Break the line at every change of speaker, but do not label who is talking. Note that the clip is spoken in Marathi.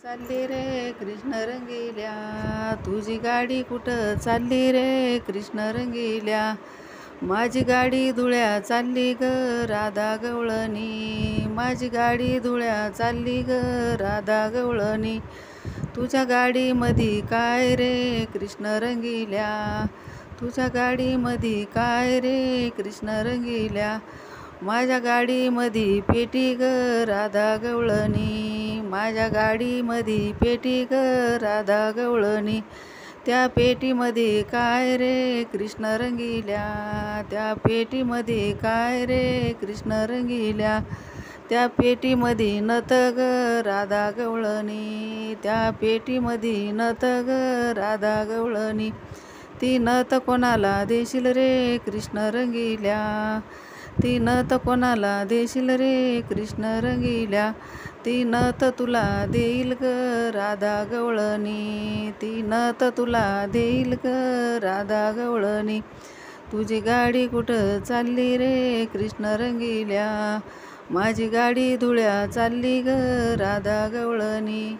चालली रे कृष्ण रंगील्या, तुझी गाडी कुठं चालली रे कृष्ण रंगील्या. माझी गाडी धुळ्या चालली ग राधा गवळणी, माझी गाडी धुळ्या चालली ग राधा गवळणी. तुझ्या गाडीमधी काय रे कृष्ण रंगील्या, तुझ्या गाडीमधी काय रे कृष्ण रंगील्या. माझ्या गाडीमधी पेटी ग राधा गवळणी, माझ्या गाडीमधी पेटी ग राधा गवळणी. त्या पेटीमध्ये काय रे कृष्ण रंगील्या, त्या पेटीमध्ये काय रे कृष्ण रंगील्या. त्या पेटीमध्ये नत ग राधा गवळणी, त्या पेटीमध्ये नत ग राधा गवळणी. ती नत कोणाला देशील रे कृष्ण रंगील्या, ती नत कोणाला देशील रे कृष्ण रंगील्या. ती नत तुला देईल ग राधा गवळणी, ती नत तुला देईल ग राधा गवळणी. तुझी गाडी कुठं चालली रे कृष्ण रंगील्या, माझी गाडी धुळ्या चालली ग राधा गवळणी.